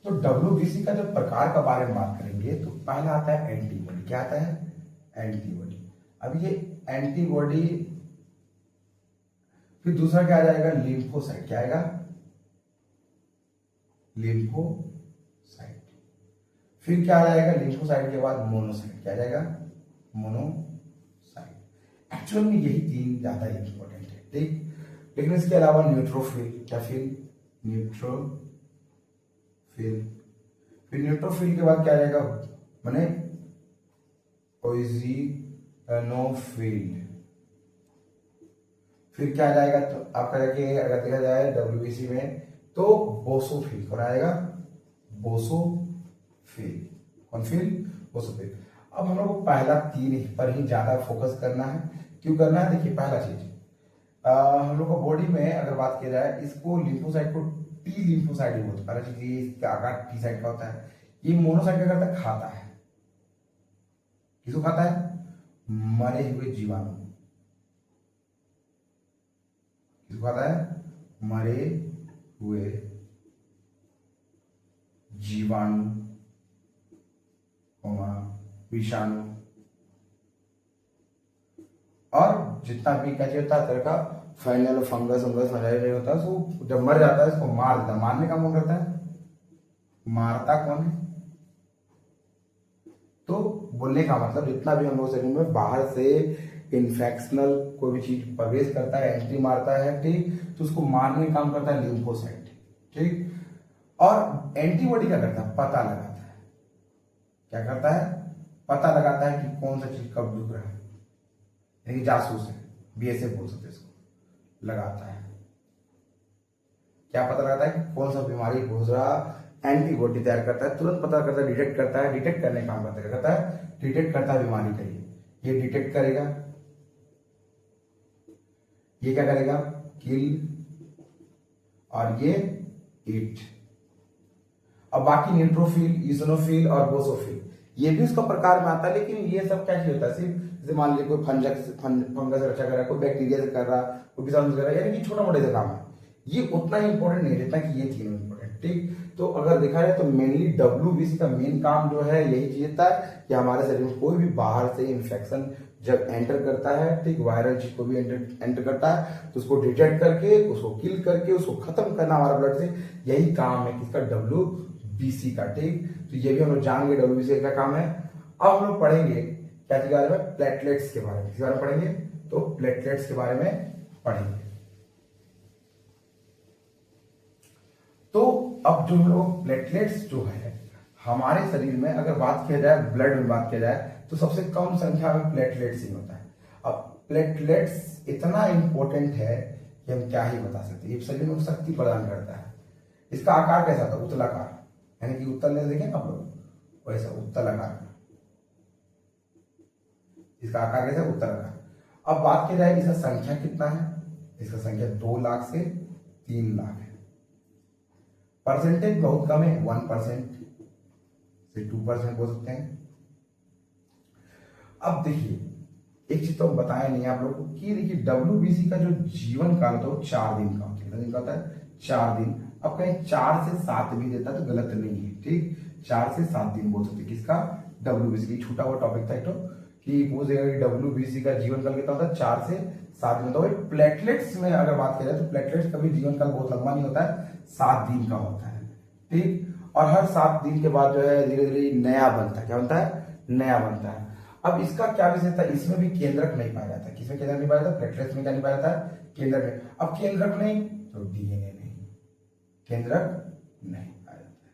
A: तो डब्ल्यूबीसी का जब प्रकार का बारे में बात करेंगे तो पहला आता है एंटीबॉडी, क्या आता है, एंटीबॉडी। अब ये एंटीबॉडी, फिर दूसरा क्या आ जाएगा, लिम्फोसाइट, क्या आएगा, लिम्फोसाइट। फिर क्या आ जाएगा, लिम्फोसाइट के बाद मोनोसाइट, क्या आ जाएगा, मोनोसाइट। एक्चुअल में यही 3 ज्यादा इंपॉर्टेंट है, ठीक। लेकिन इसके अलावा न्यूट्रोफिल, क्या फिल, न्यूट्रोफिल। फिर न्यूट्रोफिल के बाद क्या आ जाएगा, माने ओइजिनोफिल। फिर क्या आ जाएगा, तो आपका देखिए अगर देखा जाए डब्ल्यूबीसी में तो बोसोफिल, कौन आएगा, बोसोफिल। फील। कौन फील? बोसोफिल। अब हम लोग को पहला तीन पर ही ज्यादा फोकस करना है। क्यों करना है? देखिए पहला चीज, हम लोग को बॉडी में अगर बात किया जाए, इसको लिम्फोसाइट को टी लिम्फोसाइट ही बोलते हैं। पहला चीज ये, इसका आकार टी साइड का होता है। ये मोनोसाइट क्या करता है? खाता है। किसको खाता है? मरे हुए जीवाणु। किसको खाता है? मरे हुए जीवाणु, विषाणु, और जितना भी क्या होता है तरह का फाइनल फंगस मलेरिया नहीं होता है, उसको जब मर जाता है इसको मार देता है। मारने का कौन करता है? मारता कौन है? तो बोलने का मतलब जितना भी हम लोग शरीर में बाहर से इन्फेक्शनल कोई भी चीज प्रवेश करता है, एंट्री मारता है, ठीक, तो उसको मारने का काम करता है लिम्फोसाइट, ठीक। और एंटीबॉडी क्या करता है? पता लगाता है। क्या करता है? पता लगाता है कि कौन सा चीज कब रुक रहा है, यानी जासूस है, बीएसएफ बोल सकते हैं इसको, लगाता है। क्या पता लगाता है? कि कौन सा बीमारी घुस रहा, एंटीबॉडी तैयार करता है, तुरंत पता करता है, डिटेक्ट करता है। डिटेक्ट करने का काम करता है, डिटेक्ट करता है बीमारी का। ये डिटेक्ट करेगा, ये क्या करेगा? किल, और ये ईट। अब बाकी न्यूट्रोफिल, इजोनोफिल और बोसोफिल ये भी उसका प्रकार में आता है। लेकिन ये सब क्या होता है? सिर्फ जैसे मान लीजिए कोई फंगस से रक्षा कर रहा है, कोई बैक्टीरिया से कर रहा है, कोई विषाणु से कर रहा है, यानी कि छोटा मोटा सा काम है। ये उतना ही इंपॉर्टेंट नहीं जितना कि ये तीनों इंपॉर्टेंट, ठीक। तो अगर देखा जाए तो मेनली डब्ल्यूबीसी का मेन काम जो है यही चीज था कि हमारे शरीर में कोई भी बाहर से इंफेक्शन जब एंटर करता है, ठीक, वायरल चीज को भी एंटर करता है, तो उसको डिटेक्ट करके, उसको किल करके, उसको खत्म करना हमारा ब्लड से, यही काम है किसका? डब्ल्यूबीसी का, ठीक। तो ये भी हम लोग जान गए डब्ल्यूबीसी का काम है। अब हम लोग पढ़ेंगे क्या के बारे में? प्लेटलेट्स के बारे में। किस बारे में पढ़ेंगे? तो प्लेटलेट्स के बारे में पढ़ेंगे। तो अब जो हम लोग प्लेटलेट्स जो है हमारे शरीर में, अगर बात किया जाए ब्लड में बात किया जाए, तो सबसे कम संख्या में प्लेटलेट्स ही होता है। अब प्लेटलेट्स इतना इंपॉर्टेंट है कि हम क्या ही बता सकते हैं। ये शरीर में शक्ति प्रदान करता है। इसका आकार कैसा था? उत्तलाकार, यानी कि उत्तल ने देखे आप लोग, वैसा उत्तल आकार। इसका आकार कैसा? उत्तल आकार। अब बात की जाए इसका संख्या कितना है? इसका संख्या 2 लाख से 3 लाख है। परसेंटेज बहुत कम है, 1% से 2% बोल सकते हैं। अब देखिए एक चीज तो हम बताए नहीं आप लोगों को कि देखिए डब्ल्यूबीसी का जो जीवन काल होता है वो 4 दिन का होता है। कितना दिन का होता है? 4 दिन। अब कहीं 4 से 7 भी देता तो गलत नहीं है, ठीक। 4 से 7 दिन बोल सकते। किसका? डब्ल्यूबीसी। की छूटा हुआ टॉपिक था एक तो कि पूछ डब्ल्यूबीसी का जीवन काल कितना होता है? 4 से 7 दिन। तो भाई प्लेटलेट्स में अगर बात की जाए तो प्लेटलेट्स का भी जीवन काल बहुत लंबा नहीं होता है, 7 दिन का होता है, ठीक। और हर 7 दिन के बाद जो है धीरे धीरे नया बनता है। क्या बनता है? नया बनता है। अब इसका क्या विशेषता है? इसमें भी केंद्रक नहीं पाया जाता। किसमें केंद्रक नहीं पाया जाता? प्लेटलेट्स में क्या नहीं पाया जाता? केंद्रक में। अब केंद्रक नहीं तो डीएनए नहीं, केंद्रक नहीं पाया जाता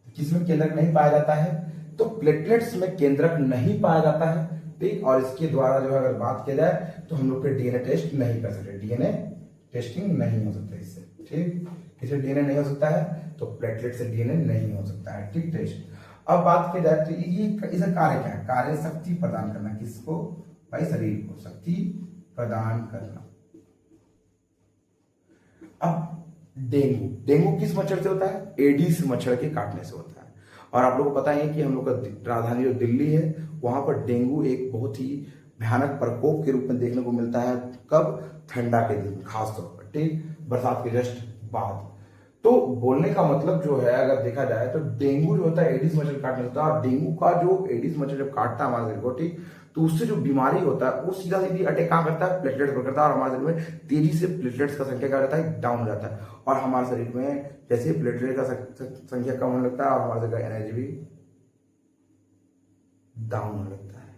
A: है। किसमें केंद्रक नहीं पाया जाता है? तो प्लेटलेट्स में केंद्रक नहीं पाया जाता है, ठीक। और इसके द्वारा जो अगर बात किया जाए तो हम लोग डीएनए टेस्ट नहीं कर सकते, डीएनए टेस्टिंग नहीं हो सकता इससे, ठीक। किसी डीएनए नहीं हो सकता है तो प्लेटलेट से डीएनए नहीं हो सकता है, ठीक, टेस्ट। अब बात की जाए तो ये इसका कार्य क्या है? कार्य शक्ति प्रदान करना। किसको? भाई शरीर को शक्ति प्रदान करना। अब डेंगू, डेंगू किस मच्छर से होता है? एडिस मच्छर के काटने से होता है। और आप लोगों को पता है कि हम लोग का राजधानी जो दिल्ली है वहां पर डेंगू एक बहुत ही भयानक प्रकोप के रूप में देखने को मिलता है। कब? ठंडा के दिन खासतौर पर, ठीक, बरसात के जस्ट बाद। तो बोलने का मतलब जो है अगर देखा जाए तो डेंगू जो होता है एडिस मच्छर काटने होता है। और डेंगू का जो एडिस मच्छर जब काटता है हमारे शरीर को, ठीक, तो उससे जो बीमारी होता है वो सीधा सीधी अटैक कहाँ करता है? प्लेटलेट्स पर करता है। और हमारे शरीर में तेजी से प्लेटलेट्स का संख्या क्या रहता है? डाउन हो जाता है। और हमारे शरीर में जैसे प्लेटलेट का संख्या कम होने लगता है और हमारे शरीर का एनर्जी भी डाउन होने लगता है,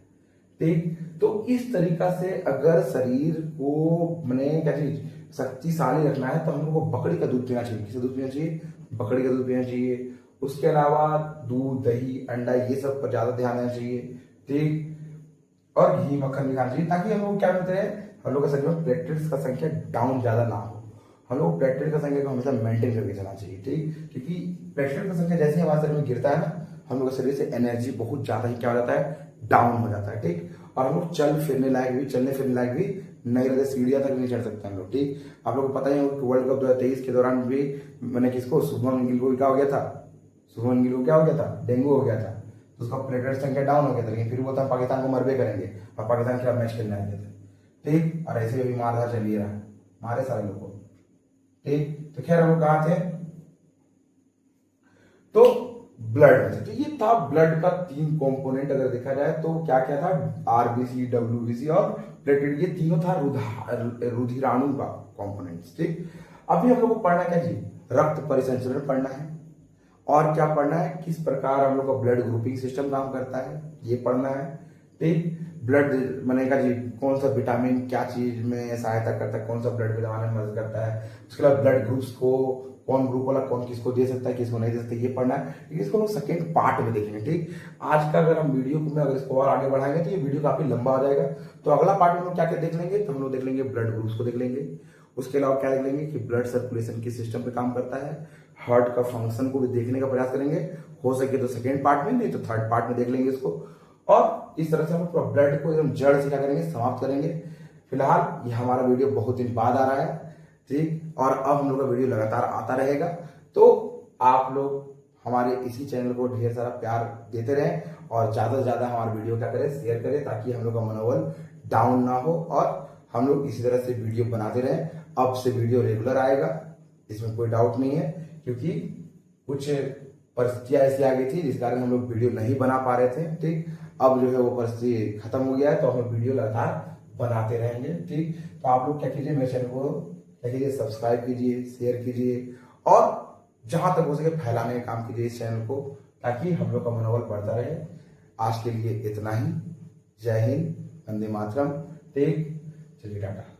A: ठीक। तो इस तरीका से अगर शरीर को मैंने क्या चीज शक्तिशाली रखना है तो हम लोग को बकरी का दूध पीना चाहिए। किसका दूध पीना चाहिए? बकरी का दूध पीना चाहिए। उसके अलावा दूध, दही, अंडा ये सब पर ज्यादा ध्यान देना चाहिए, ठीक। और घी, मक्खन भी खाना चाहिए ताकि हम लोग क्या करते हैं, हम लोग के शरीर में प्लेटलेट्स का संख्या डाउन ज्यादा ना हो। हम लोग प्लेटलेट का संख्या को हमेशा मेंटेन करके चलना चाहिए, ठीक। क्योंकि प्लेटलेट का संख्या जैसे ही हमारे शरीर में गिरता है ना, हम लोग के शरीर से एनर्जी बहुत ज्यादा ही क्या हो जाता है, डाउन हो जाता है, ठीक। और हम लोग चलने फिरने लायक भी नहीं रहते, सीढ़ियां तक नहीं चढ़ सकते हम लोग, ठीक। आप लोगों को पता ही होगा कि वर्ल्ड कप 2023 के दौरान भी मैंने किसको, शुभमन गिल को क्या हो गया था, डेंगू हो गया था, तो उसका प्लेटलेट संख्या डाउन हो गया था, लेकिन फिर वो था पाकिस्तान को मरबे करेंगे और पाकिस्तान के खिलाफ मैच खेलने आए थे, ठीक। और ऐसे भी मारधार चल ही रहा, मारे सारे लोग को, ठीक। तो खैर हम लोग कहाँ थे, तो ब्लड में, तो ये था ब्लड का 3 कंपोनेंट अगर देखा जाए तो क्या क्या था, आरबीसी, डब्ल्यूबीसी और प्लेटलेट, ये तीनों था रुधिराणु का कंपोनेंट्स, ठीक। अभी हम लोग को पढ़ना क्या जी, रक्त परिसंचरण पढ़ना है, और क्या पढ़ना है, किस प्रकार हम लोग का ब्लड ग्रुपिंग सिस्टम काम करता है ये पढ़ना है, ठीक। ब्लड मैंने कहा जी कौन सा विटामिन क्या चीज में सहायता करता है, कौन सा ब्लड में दबाने में मदद करता है, उसके बाद ब्लड ग्रुप्स को कौन ग्रुप वाला कौन किसको दे सकता है किसको नहीं दे सकता, ये पढ़ना है। इसको हम सेकेंड पार्ट में देखेंगे, ठीक। आज का अगर हम वीडियो में अगर इसको और आगे बढ़ाएंगे तो ये वीडियो काफी लंबा हो जाएगा, तो अगला पार्ट में हम लोग क्या क्या देख लेंगे, तो हम लोग देख लेंगे ब्लड ग्रुप्स को देख लेंगे, उसके अलावा क्या देख लेंगे कि ब्लड सर्कुलेशन किस सिस्टम पे काम करता है, हार्ट का फंक्शन को भी देखने का प्रयास करेंगे, हो सके तो सेकेंड पार्ट में, नहीं तो थर्ड पार्ट में देख लेंगे इसको, और इस तरह से हम पूरा ब्लड को एकदम जड़ से क्या करेंगे, समाप्त करेंगे। फिलहाल ये हमारा वीडियो बहुत दिन बाद आ रहा है, ठीक, और अब हम लोग का वीडियो लगातार आता रहेगा, तो आप लोग हमारे इसी चैनल को ढेर सारा प्यार देते रहें और ज्यादा से ज्यादा हमारे वीडियो क्या करें, शेयर करें, ताकि हम लोग का मनोबल डाउन ना हो और हम लोग इसी तरह से वीडियो बनाते रहें। अब से वीडियो रेगुलर आएगा, इसमें कोई डाउट नहीं है, क्योंकि कुछ परिस्थितियां ऐसी आ गई थी जिस कारण हम लोग वीडियो नहीं बना पा रहे थे, ठीक। अब जो है वो परिस्थिति खत्म हो गया है, तो हम लोग वीडियो लगातार बनाते रहेंगे, ठीक। तो आप लोग क्या कीजिए, मेरे चैनल को क्या कीजिए, सब्सक्राइब कीजिए, शेयर कीजिए और जहां तक हो सके फैलाने का काम कीजिए इस चैनल को, ताकि हम लोग का मनोबल बढ़ता रहे। आज के लिए इतना ही, जय हिंद, वंदे मातरम, ठीक। चलिए टाटा।